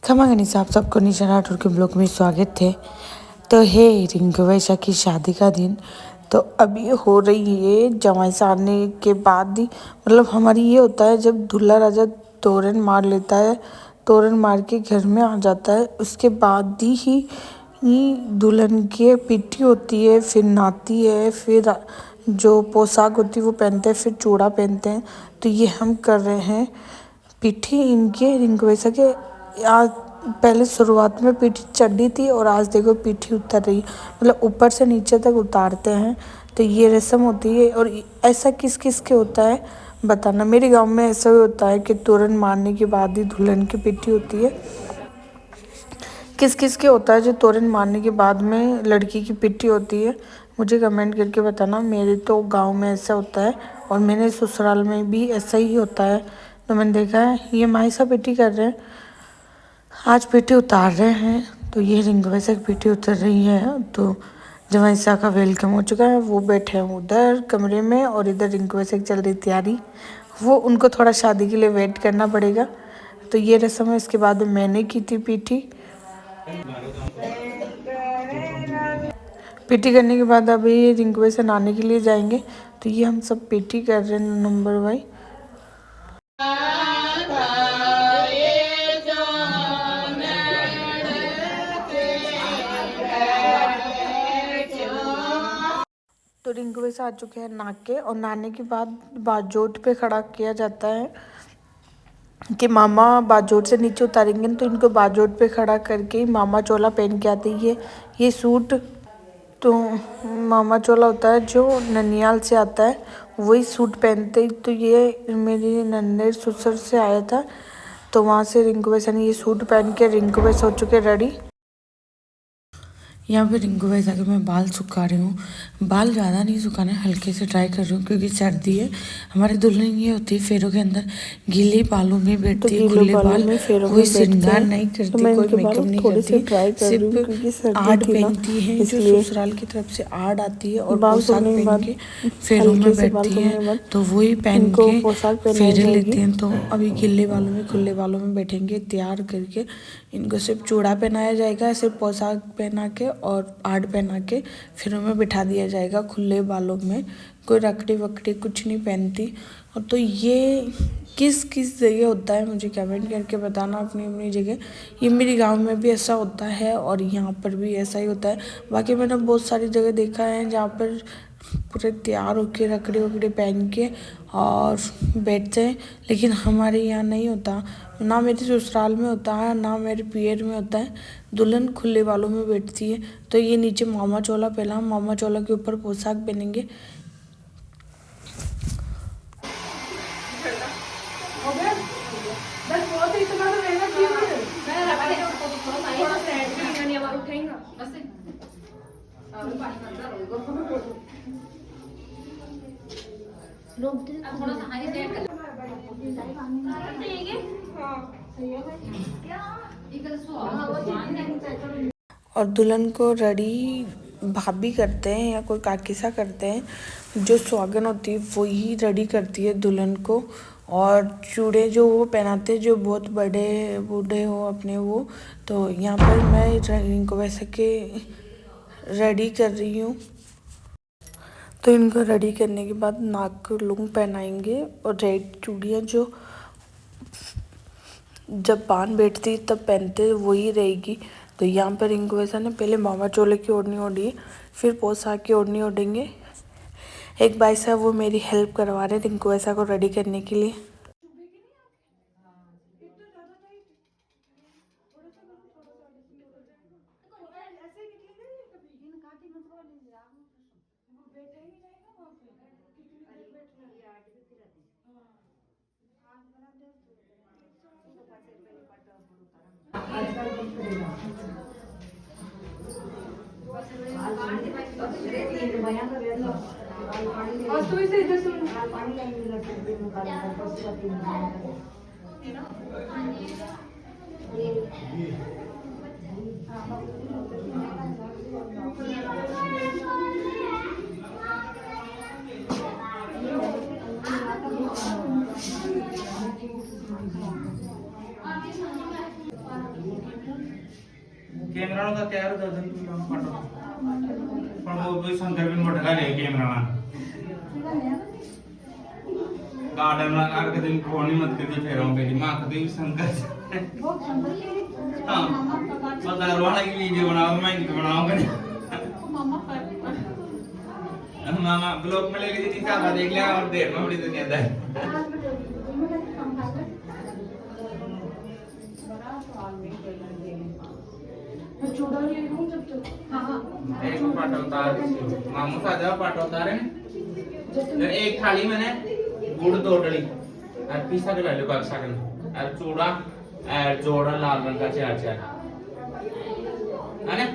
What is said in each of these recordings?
खमा गनीस आप सबको निशा राठौर के ब्लॉग में स्वागत है। तो है रिंकू वैशा की शादी का दिन। तो अभी हो रही है जमाई सारने के बाद ही, मतलब हमारी ये होता है जब दूल्हा राजा तोरन मार लेता है, तोरन मार के घर में आ जाता है, उसके बाद ही दुल्हन की पिट्ठी होती है, फिर नाती है, फिर जो पोशाक होती है वो पहनते हैं, फिर चूड़ा पहनते हैं। तो ये हम कर रहे हैं पिट्ठी इनके रिंकू वैशा के। आज पहले शुरुआत में पिट्ठी चढ़ी थी और आज देखो पिट्ठी उतर रही है, मतलब ऊपर से नीचे तक उतारते हैं। तो ये रस्म होती है। और ऐसा किस किस के होता है बताना। मेरे गांव में ऐसा भी होता है कि तोरन मारने के बाद ही दुल्हन की पिट्ठी होती है। किस किस के होता है जो तोरन मारने के बाद में लड़की की पिट्ठी होती है, मुझे कमेंट करके बताना। मेरे तो गांव में ऐसा होता है और मेरे ससुराल में भी ऐसा ही होता है। तो मैंने देखा है ये माई सा पिट्ठी कर रहे हैं, आज पिट्ठी उतार रहे हैं। तो ये रिंकू वैशा की पिट्ठी उतर रही है। तो जमाई सा का वेलकम हो चुका है, वो बैठे हैं उधर कमरे में और इधर रिंकू वैशा की चल रही तैयारी। वो उनको थोड़ा शादी के लिए वेट करना पड़ेगा। तो ये रस्म है। इसके बाद मैंने की थी पिट्ठी। पिट्ठी करने के बाद अभी रिंकू वैशा नहाने के लिए जाएंगे। तो ये हम सब पिट्ठी कर रहे हैं नंबर वाई। तो रिंकू वैशा आ चुके हैं नहा के, और नहाने के बाद बाजोट पे खड़ा किया जाता है कि मामा बाजोट से नीचे उतारेंगे। तो इनको बाजोट पे खड़ा करके मामा चोला पहन के आती है। ये सूट तो मामा चोला होता है जो ननियाल से आता है, वही सूट पहनते। तो ये मेरी नन्हे ससुर से आया था, तो वहाँ से रिंकू वैशा ने ये सूट पहन के रिंकू वैशा हो चुके रेडी। यहाँ पे रिंकू वैशा के मैं बाल सुखा रही हूँ। बाल ज़्यादा नहीं सुखाना, हल्के से ट्राई कर रही हूँ क्योंकि सर्दी है। हमारी दुल्हन ये होती है फेरों के अंदर गीले बालों में बैठती है, खुले बाल, कोई श्रृंगार नहीं करती, कोई मेकअप नहीं करती, सिर्फ आड़ पहनती है जो ससुराल की तरफ से आड़ आती है और पोशाक पहन के फेरों में बैठती है। तो वही पहन के फेरे लेते हैं। तो अभी गीले बालों में खुले बालों में बैठेंगे तैयार करके। इनको सिर्फ चूड़ा पहनाया जाएगा, सिर्फ पोशाक पहना के और आड़ पहना के फिर हमें बिठा दिया जाएगा खुले बालों में। कोई रकड़ी वकड़ी कुछ नहीं पहनती। और तो ये किस किस जगह होता है मुझे कमेंट करके बताना अपनी अपनी जगह। ये मेरे गांव में भी ऐसा होता है और यहाँ पर भी ऐसा ही होता है। बाकी मैंने बहुत सारी जगह देखा है जहाँ पर पूरे तैयार होके रकड़ी वकड़ी पहन के और बैठते हैं, लेकिन हमारे यहाँ नहीं होता। ना मेरे ससुराल में होता है, ना मेरे पियर में होता है। दुल्हन खुले बालों में बैठती है। तो ये नीचे मामा चोला पहना, मामा चोला के ऊपर पोशाक पहनेंगे। और दुल्हन को रेडी भाभी करते हैं या कोई काकीसा करते हैं। जो सुहागन होती है वही रेडी करती है दुल्हन को। और चूड़े जो वो पहनाते हैं जो बहुत बड़े बूढ़े हो अपने वो। तो यहाँ पर मैं इनको वैसे के रेडी कर रही हूँ। तो इनको रेडी करने के बाद नाक को लूंग पहनाएंगे और रेड चूड़ियाँ जो जब बान बैठती तब पहनते वही रहेगी। तो यहाँ पर रिंकू वैशा ने पहले मामा चोले की ओढ़नी ओढ़ी, फिर पोशाक की ओढ़नी ओढ़ेंगे। एक भाई साहब वो मेरी हेल्प करवा रहे रिंकू वैशा को रेडी करने के लिए। कैमरा का तैयार कर दे तुम पाटो पण वो शंकर बिन भटका ले कैमरा गार्डन में आकर दिन फोन मत कर दी फेरों पे दिमाग दे शंकर हां पता रोना की वीडियो बनाओ मैं की बनाऊंगा मामा ब्लॉग में लेके दी था देख लिया और देर में बड़ी दुनिया है चूड़ा ले लूं जब तक हां एक पाटा उतार मामू साजा पाटा उतारे ने एक थाली में ने गुड़ 2 डली और पीसा के ले लो बादशाह के और चूड़ा और जोड़ा लाल रंग का चार है ना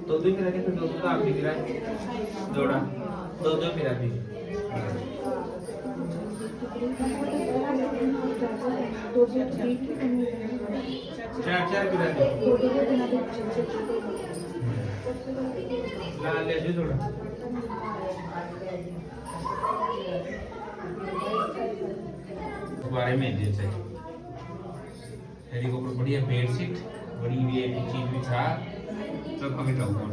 तो भी फिर के दो तो आप दिख रहा है जोड़ा दो फिर अभी चार फिर लाल ले जो थोड़ा बारे में दे चाहिए हेलीकॉप्टर बढ़िया बेडशीट बड़ी वीआईपी चीज भी था सब हमें था ऊपर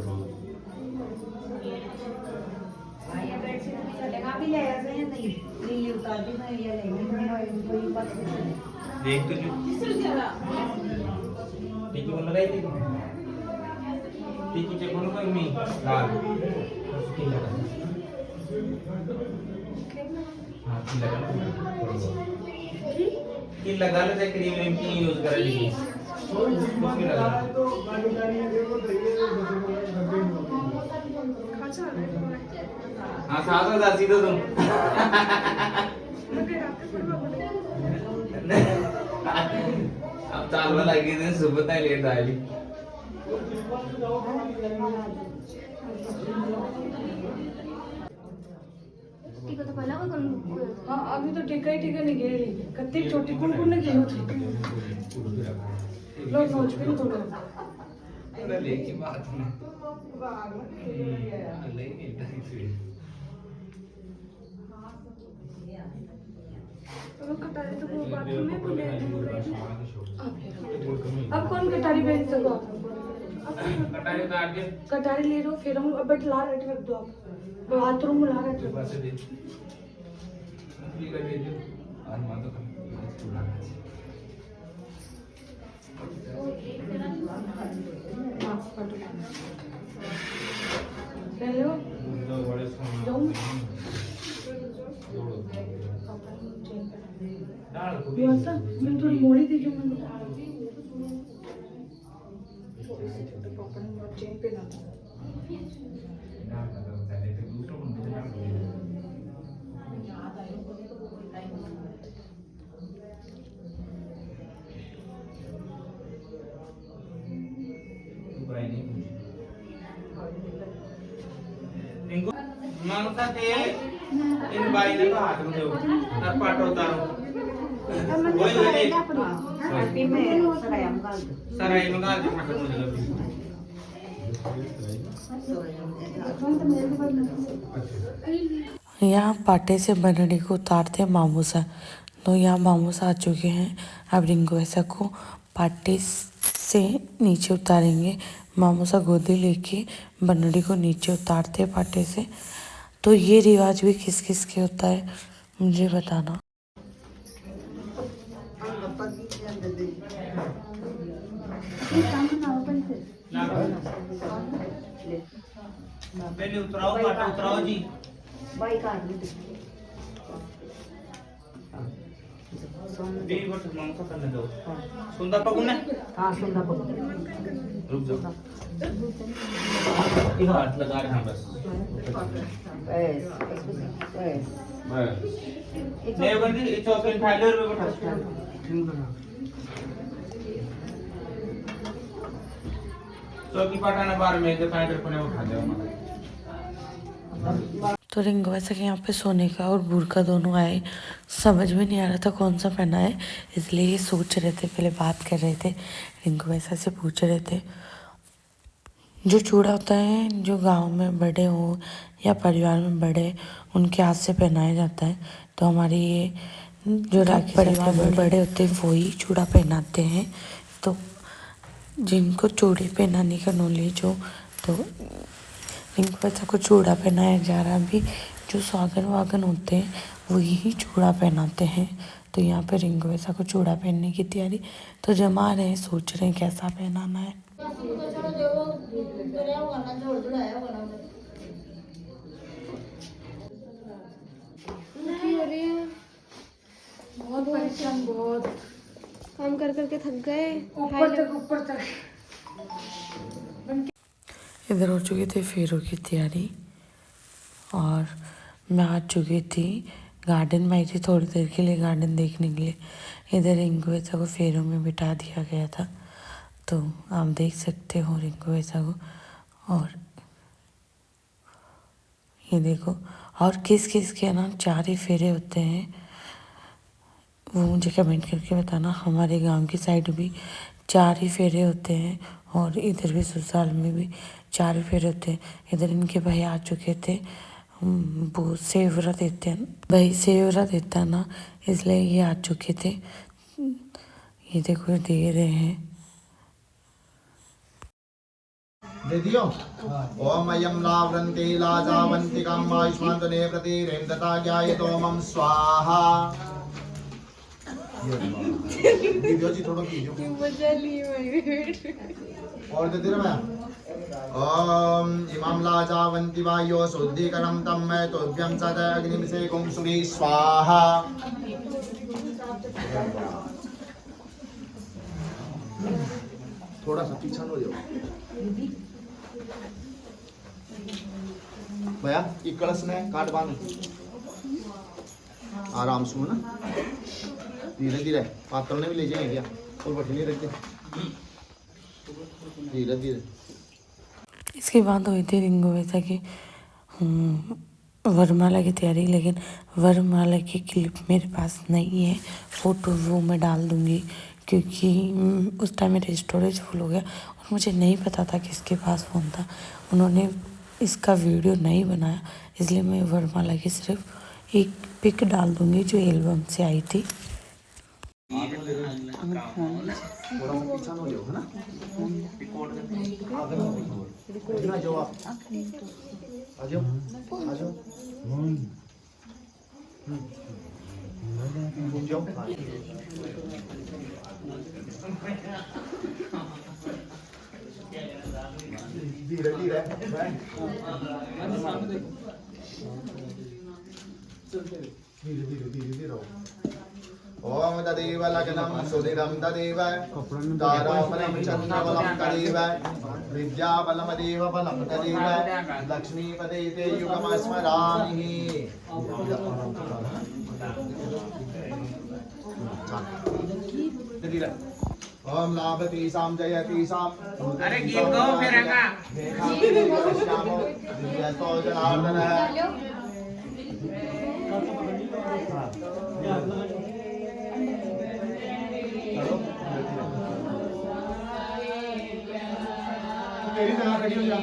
ये बेडशीट भी चलेगा भी ले ऐसे ही नहीं नीली उतार दी मैं ये लेंगे कोई बात नहीं देख तो जो टिकी को लगाई थी टिकी के कोनो कोई नहीं लाल उसकी लगा हां की लगा की लगा ले देख क्रीम की यूज कर ली उसकी लगा हाँ साथ में दासी तो तुम अब चालवा लगी थी सुबह तक लेट आई टीका तो पहिला कोण हां अभी तो टिका नहीं गेली कत्ती छोटी कोण गेली होती लोग नोच पे थोड़ा अरे लेकी बात में लेकी तो कटारी तो वो बाथरूम में बोले अब कौन कटारी भेज सको कटारी काट के कटारी ले लो फिर हम अब ला रख दो आप बाथरूम में ला रख दो बस दे कर दे दो और मां तो चूड़ा हेलो दो बड़े दो डाल को वैसा मैं थोड़ी मोड़ी देखी मैंने छोटे पापा ने बहुत चेन पे लाता इनको मांगता थे इन भाई ने तो हाथ में दो और पाटो उतारो वही वही हल्दी में सराय में डाल दो सराय में डाल दो पाटो मुझे यहाँ पाटे से बनड़ी को उतारते हैं मामूसा तो यहाँ मामूसा आ चुके हैं अब रिंकू ऐसा को पाटे से नीचे उतारेंगे मामूसा गोदी लेके बनड़ी को नीचे उतारते हैं पाटे से तो ये रिवाज भी किस किस के होता है मुझे बताना पहले उतराओ पाटो उतराओ जी भाई काट ली दी बट मांगता करने दो सुंदा पकुने हां सुंदर पकड़ रुक जाओ ये हाथ लगा रहे हैं बस बस नहीं बंदी ये चौकिन फाइलर में बैठा चौकी पटाना बार में जो फाइलर को ने उठा दे तो रिंकू वैसा कि यहाँ पे सोने का और बुर्का दोनों आए समझ में नहीं आ रहा था कौन सा पहना है इसलिए ये सोच रहे थे पहले बात कर रहे थे रिंकू वैसा से पूछ रहे थे जो चूड़ा होता है जो गांव में बड़े हो या परिवार में बड़े उनके हाथ से पहनाया जाता है तो हमारे ये जो परिवार में बड़े होते हैं वो ही चूड़ा पहनाते हैं तो जिनको चूड़ी पहनाने का नॉलेज हो तो इनको वैसा को चूड़ा पहनाया जा रहा है। अभी जो सागन वागन होते हैं वही ही चूड़ा पहनाते हैं। तो यहाँ पे रिंग वैसा को चूड़ा पहनने की तैयारी तो जमा रहे हैं, सोच रहे हैं कैसा पहनाना है। बहुत परेशान, बहुत काम कर करके थक गए। ऊपर तक इधर हो चुकी थी फेरों की तैयारी और मैं आ चुकी थी गार्डन में। आई थी थोड़ी देर के लिए गार्डन देखने के लिए। इधर रिंकू वैसा को फेरों में बिठा दिया गया था, तो आप देख सकते हो रिंकू वैसा को। और ये देखो, और किस किस के ना 4 ही फेरे होते हैं वो मुझे कमेंट करके बताना। हमारे गांव की साइड भी 4 ही फेरे होते हैं और इधर भी ससुराल में भी 4 ही फेरे होते हैं। इधर इनके भाई आ चुके थे, वो सेवरा देते हैं, भाई सेवरा देता ना, इसलिए ये आ चुके थे। ये देखो दे रहे हैं। दे दियो। ओम अयम लावृन्ते लाजावन्तिकम् आयुष्मान्तने प्रतिरेन्दता ज्ञायतो मम स्वाहा। वीडियो जी थोड़ा वीडियो मजा ली मैं। और दे दे मैं। ओम इमं लाजावन्ति वायो शुद्धिकरं तम मैं तोभ्यं सद अग्निमिसे कुं सुरी स्वाहा। थोड़ा सा पीछा हो जाओ भैया। ये कलश ने काट बांध आराम से ना, धीरे धीरे पात्र ने भी ले जाएंगे क्या और बैठे नहीं रखते, धीरे धीरे। इसके बाद हुई थी रिंगो वैसा कि वरमाला की तैयारी, लेकिन वरमाला की क्लिप मेरे पास नहीं है। फ़ोटो वो मैं डाल दूँगी क्योंकि उस टाइम मेरा स्टोरेज फुल हो गया और मुझे नहीं पता था किसके पास फ़ोन था। उन्होंने इसका वीडियो नहीं बनाया, इसलिए मैं वरमाला की सिर्फ एक पिक डाल दूँगी जो एल्बम से आई थी। थोड़ा सा पीछा हो जाओ है ना, इतना जाओ आप आ जाओ आ जाओ घूम जाओ। धीरे धीरे धीरे धीरे धीरे धीरे ओम तदेव लग्नं सुदिनं तदेव ताराबलं चन्द्रबलं तदेव विद्याबलमदेव बलं तदेव लक्ष्मीपदे ते युगमस्मरामि। ओम लाभती साम जयती साम। अरे गीत गाओ फिर रंगा। दिव्यस्तो जनार्दन तेरी जगह खड़ी हो जा।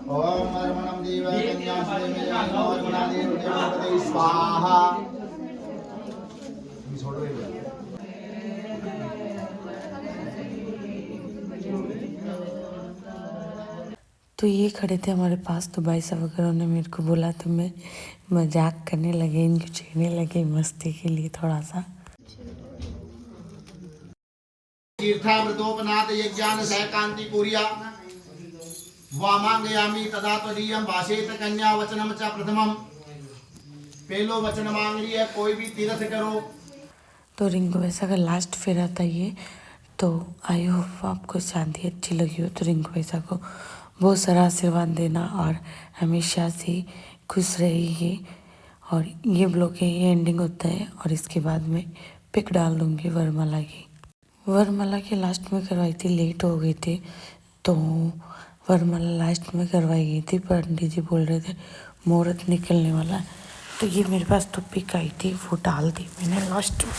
ओम अर्मणं देव कन्याश्रेमेयादेव देवपते स्वाहा। छोड़ो तो ये खड़े थे हमारे पास, तो भाई साहब वगैरह ने मेरे को बोला तो मैं मजाक करने लगे, इनको छेड़ने लगे मस्ती के लिए थोड़ा सा। तीर्थामृतोपनाथ यज्ञान सहकांति कुर्या वामांगयामि तदा त्वदीयं भाषेत कन्या वचनम च प्रथमम। पहलो वचन मांग रही है कोई भी तीर्थ करो। तो रिंकू वैसा का लास्ट फेरा था ये। तो आई होप आपको शादी अच्छी लगी हो। तो रिंकू वैसा को बहुत सारा आशीर्वाद देना और हमेशा से खुश रहिए। और ये ब्लॉग के ये एंडिंग होता है और इसके बाद में पिक डाल दूँगी वरमाला की। वरमाला के लास्ट में करवाई थी, लेट हो गई थी तो वरमाला लास्ट में करवाई गई थी। पंडित जी बोल रहे थे मुहूर्त निकलने वाला है, तो ये मेरे पास तो पिक आई थी, वो डाल दी मैंने लास्ट में।